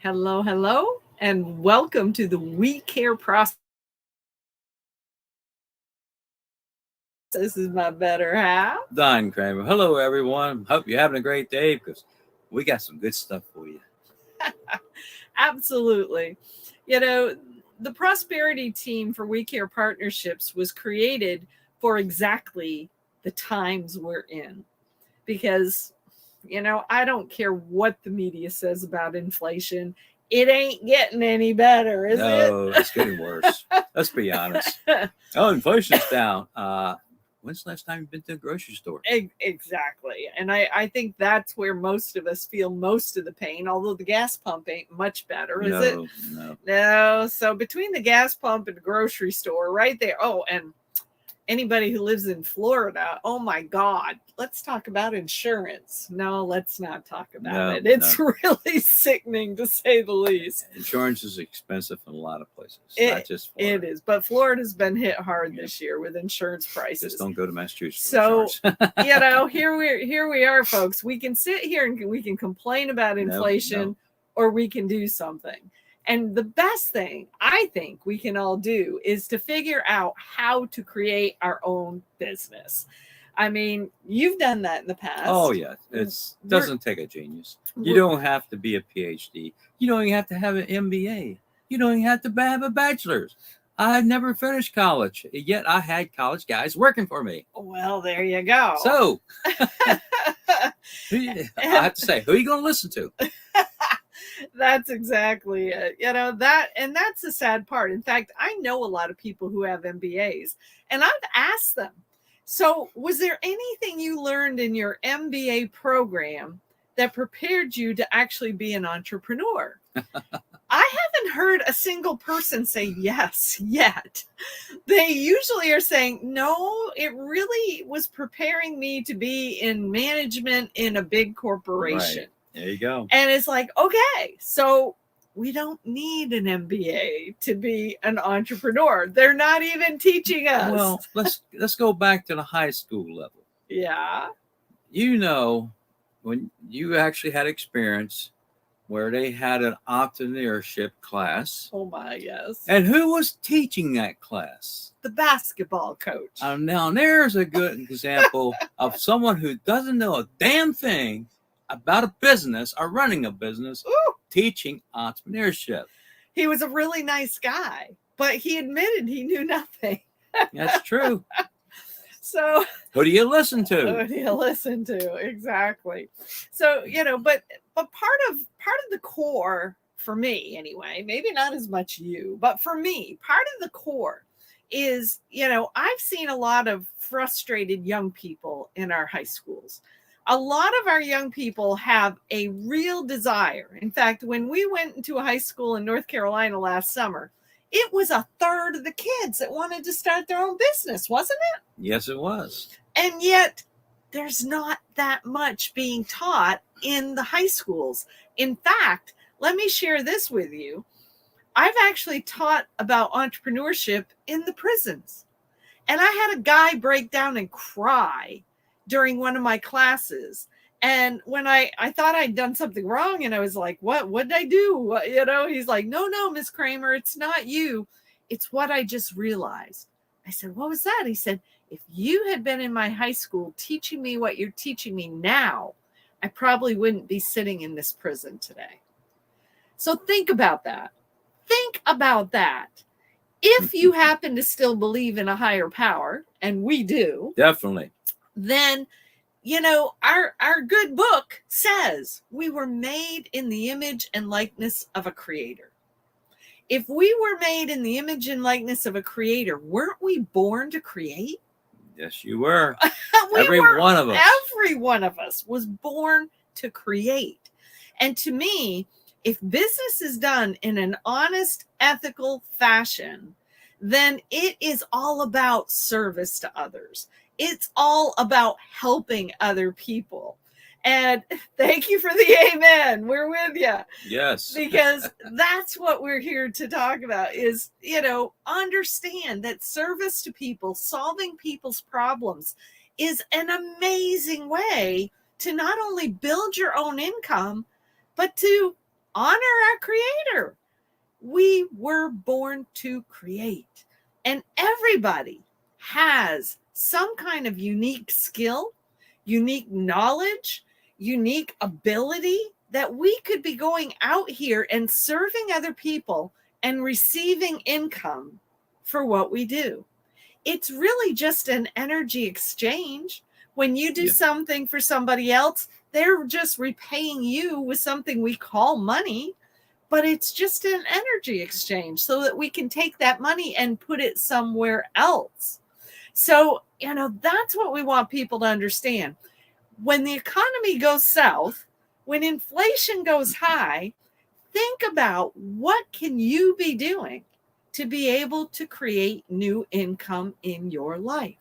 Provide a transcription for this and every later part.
Hello, hello, and welcome to the We Care Process. This is my better half. Don Kramer. Hello, everyone. Hope you're having a great day because we got some good stuff for you. Absolutely. You know, the prosperity team for We Care Partnerships was created for exactly the times we're in. Because, I don't care what the media says about inflation. It ain't getting any better, is No, it's getting worse. Let's be honest. it? Oh, inflation's down. When's the last time you've been to a grocery store? Exactly. And I think that's where most of us feel most of the pain, although the gas pump ain't much better, is it? No. No. So between the gas pump and the grocery store right there. Oh, and anybody who lives in Florida, oh my God, let's talk about insurance. No, let's not talk about it. It's really sickening to say the least. Insurance is expensive in a lot of places, not just Florida. It is, but Florida's been hit hard this year with insurance prices. Just don't go to Massachusetts. So, here we are, folks. We can sit here and we can complain about inflation, or we can do something. And the best thing I think we can all do is to figure out how to create our own business. I mean, you've done that in the past. Oh, yeah. It doesn't take a genius. You don't have to be a PhD. You don't even have to have an MBA. You don't even have to have a bachelor's. I never finished college, yet I had college guys working for me. Well, there you go. So, I have to say, who are you going to listen to? That's exactly it. That's the sad part. In fact, I know a lot of people who have MBAs, and I've asked them, so was there anything you learned in your MBA program that prepared you to actually be an entrepreneur? I haven't heard a single person say yes yet. They usually are saying, no, it really was preparing me to be in management in a big corporation. Right. There you go. And it's like, okay, so we don't need an MBA to be an entrepreneur. They're not even teaching us. Well, let's go back to the high school level. Yeah. When you actually had experience where they had an entrepreneurship class. Oh my, yes. And who was teaching that class? The basketball coach. Now there's a good example of someone who doesn't know a damn thing about a business or running a business. Ooh. Teaching entrepreneurship. He was a really nice guy, but he admitted he knew nothing. That's true. So who do you listen to? Who do you listen to? Exactly. So, but part of the core for me anyway, maybe not as much you, but for me, part of the core is, I've seen a lot of frustrated young people in our high schools. A lot of our young people have a real desire. In fact, when we went into a high school in North Carolina last summer, it was a third of the kids that wanted to start their own business, wasn't it? Yes, it was. And yet there's not that much being taught in the high schools. In fact, let me share this with you. I've actually taught about entrepreneurship in the prisons. And I had a guy break down and cry during one of my classes. And when I thought I'd done something wrong, and I was like, what did I do? He's like, no, Miss Kramer, it's not you. It's what I just realized. I said, what was that? He said, if you had been in my high school teaching me what you're teaching me now, I probably wouldn't be sitting in this prison today. So think about that. Think about that. If you happen to still believe in a higher power, and we do. Definitely. Then, our good book says we were made in the image and likeness of a creator. If we were made in the image and likeness of a creator, weren't we born to create? Yes, you were. Every one of us. Every one of us was born to create. And to me, if business is done in an honest, ethical fashion, then it is all about service to others. It's all about helping other people. And thank you for the amen. We're with you. Yes. Because that's what we're here to talk about is, understand that service to people, solving people's problems is an amazing way to not only build your own income, but to honor our creator. We were born to create, and everybody has some kind of unique skill, unique knowledge, unique ability that we could be going out here and serving other people and receiving income for what we do. It's really just an energy exchange. When you do something for somebody else, they're just repaying you with something we call money, but it's just an energy exchange so that we can take that money and put it somewhere else. So, that's what we want people to understand. When the economy goes south, when inflation goes high, think about what can you be doing to be able to create new income in your life.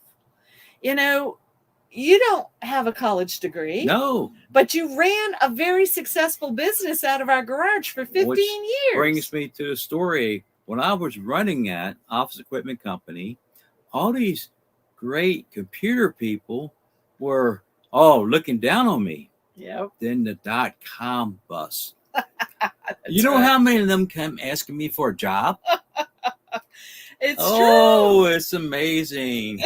You don't have a college degree. No. But you ran a very successful business out of our garage for 15 years. Brings me to a story. When I was running that office equipment company, all these great computer people were looking down on me. Yep. Then the .com bust. You know how many of them come asking me for a job? It's true. Oh, it's amazing.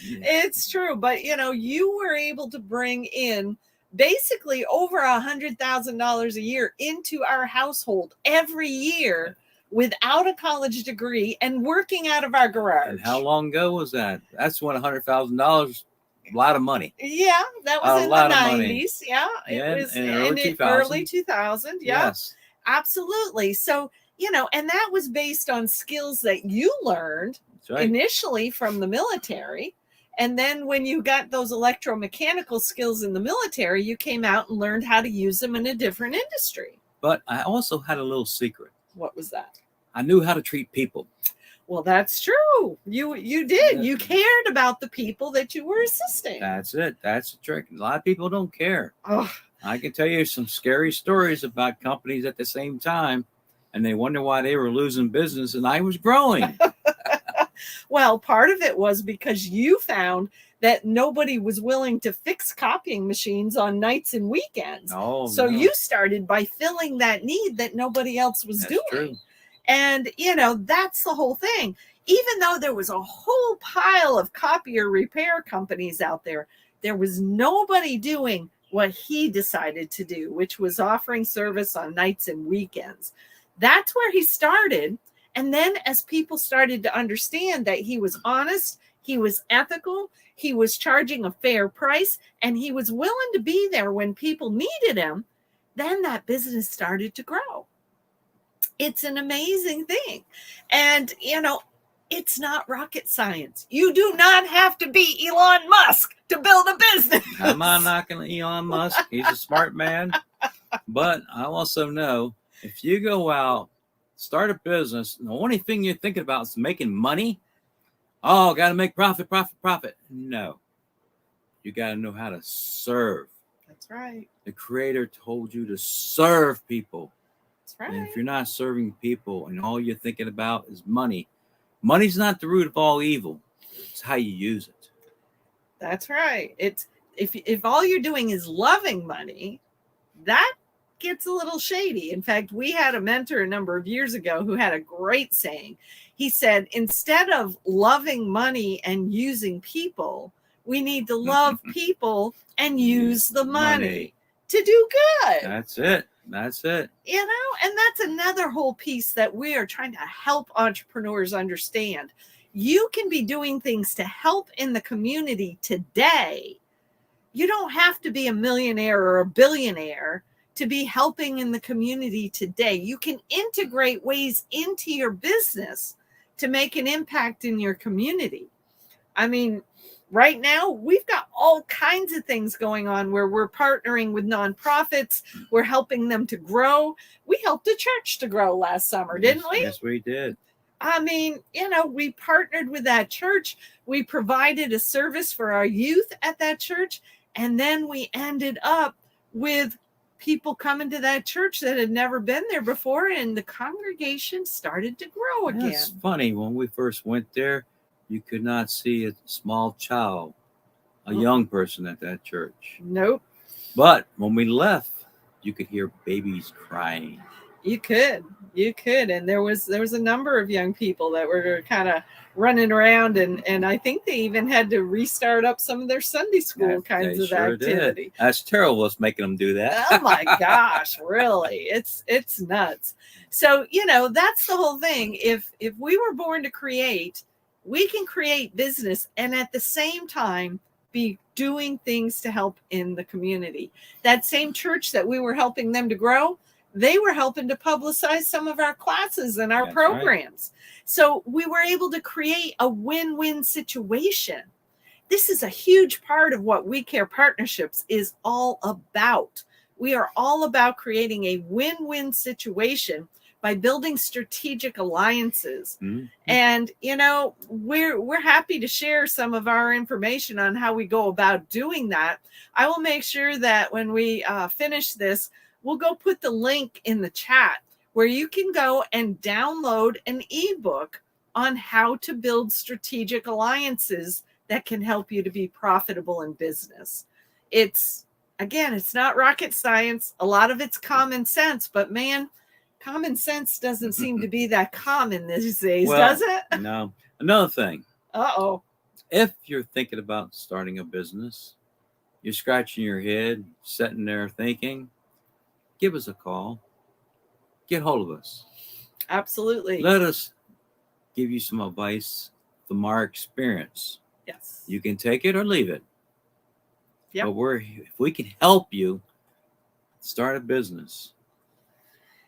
It's true. But, you were able to bring in basically over $100,000 a year into our household every year without a college degree and working out of our garage. And how long ago was that? That's when $100,000, a lot of money. Yeah, that was in the 90s. Yeah, it was in early 2000. Yeah, yes, absolutely. So, and that was based on skills that you learned initially from the military. And then when you got those electromechanical skills in the military, you came out and learned how to use them in a different industry. But I also had a little secret. What was that? I knew how to treat people. Well, that's true. You did. Yeah. You cared about the people that you were assisting. That's it. That's the trick. A lot of people don't care. Oh. I can tell you some scary stories about companies at the same time, and they wonder why they were losing business and I was growing. Well, part of it was because you found that nobody was willing to fix copying machines on nights and weekends. So you started by filling that need that nobody else was doing. True. And, that's the whole thing. Even though there was a whole pile of copier repair companies out there, there was nobody doing what he decided to do, which was offering service on nights and weekends. That's where he started. And then as people started to understand that he was honest, he was ethical, he was charging a fair price, and he was willing to be there when people needed him, then that business started to grow. It's an amazing thing. And, it's not rocket science. You do not have to be Elon Musk to build a business. I'm not knocking Elon Musk. He's a smart man. But I also know if you go out, start a business, and the only thing you're thinking about is making money. Oh, got to make profit. No. You got to know how to serve. That's right. The Creator told you to serve people. That's right. And if you're not serving people and all you're thinking about is money, money's not the root of all evil. It's how you use it. That's right. It's if all you're doing is loving money, that gets a little shady. In fact, we had a mentor a number of years ago who had a great saying. He said, instead of loving money and using people, we need to love people and use the money to do good. That's it. And that's another whole piece that we are trying to help entrepreneurs understand. You can be doing things to help in the community today. You don't have to be a millionaire or a billionaire to be helping in the community today. You can integrate ways into your business to make an impact in your community. I mean, right now, we've got all kinds of things going on where we're partnering with nonprofits. We're helping them to grow. We helped a church to grow last summer, didn't we? Yes, we did. I mean, we partnered with that church. We provided a service for our youth at that church. And then we ended up with people coming to that church that had never been there before. And the congregation started to grow again. It's funny. When we first went there, you could not see a small child, a young person at that church. Nope. But when we left, you could hear babies crying. You could, and there was a number of young people that were kind of running around, and I think they even had to restart up some of their Sunday school kinds They of sure activity. did. That's terrible. Us making them do that. Oh my gosh, really? It's nuts. So, that's the whole thing. If we were born to create, we can create business and at the same time be doing things to help in the community. That same church that we were helping them to grow, they were helping to publicize some of our classes and our That's programs. Right. So we were able to create a win-win situation. This is a huge part of what We Care Partnerships is all about. We are all about creating a win-win situation by building strategic alliances. Mm-hmm. And, we're happy to share some of our information on how we go about doing that. I will make sure that when we finish this, we'll go put the link in the chat where you can go and download an ebook on how to build strategic alliances that can help you to be profitable in business. It's not rocket science. A lot of it's common sense, but man, common sense doesn't seem to be that common these days, does it? No. Another thing. Uh-oh. If you're thinking about starting a business, you're scratching your head, sitting there thinking, give us a call. Get hold of us. Absolutely. Let us give you some advice from our experience. Yes. You can take it or leave it. Yep. But if we can help you start a business,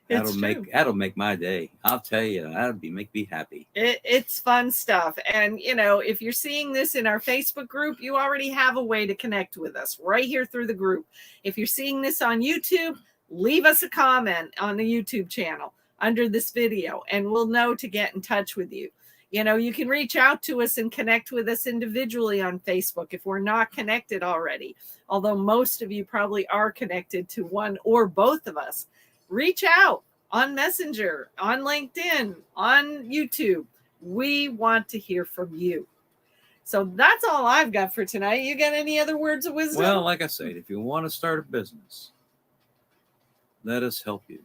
that'll make my day. I'll tell you, make me happy. It's fun stuff. And if you're seeing this in our Facebook group, you already have a way to connect with us right here through the group. If you're seeing this on YouTube, leave us a comment on the YouTube channel under this video, and we'll know to get in touch with you. You can reach out to us and connect with us individually on Facebook if we're not connected already. Although most of you probably are connected to one or both of us. Reach out on Messenger, on LinkedIn, on YouTube. We want to hear from you. So that's all I've got for tonight. You got any other words of wisdom? Well, like I said, if you want to start a business, let us help you.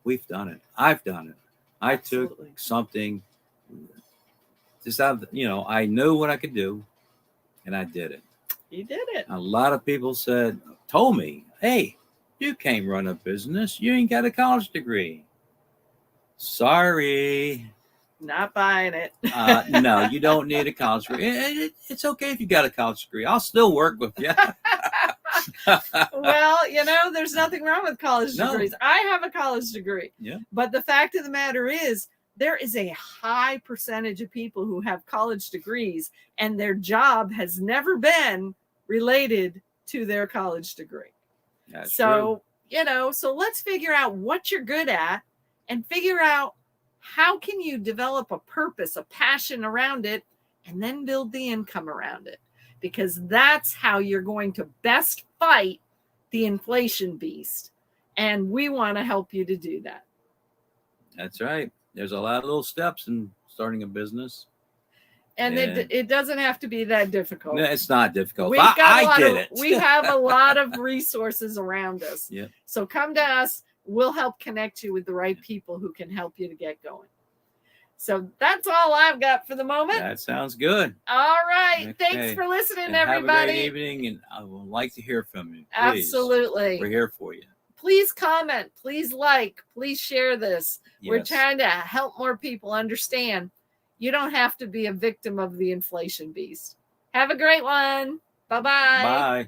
We've done it. I've done it. I Absolutely. Took something just out of, I knew what I could do, and I did it. You did it. A lot of people told me, hey, you can't run a business. You ain't got a college degree. Sorry. Not buying it. No, you don't need a college degree. It's okay if you got a college degree. I'll still work with you. Well, there's nothing wrong with college degrees. I have a college degree. Yeah. But the fact of the matter is, there is a high percentage of people who have college degrees and their job has never been related to their college degree. That's so, true. So let's figure out what you're good at and figure out how can you develop a purpose, a passion around it, and then build the income around it. Because that's how you're going to best fight the inflation beast. And we want to help you to do that. That's right. There's a lot of little steps in starting a business. And it doesn't have to be that difficult. No, it's not difficult. We have a lot of resources around us. Yep. So come to us. We'll help connect you with the right people who can help you to get going. So that's all I've got for the moment. That sounds good. All right. Okay. Thanks for listening, and everybody. Have a great evening, and I would like to hear from you. Please. Absolutely. We're here for you. Please comment. Please like. Please share this. Yes. We're trying to help more people understand you don't have to be a victim of the inflation beast. Have a great one. Bye-bye. Bye.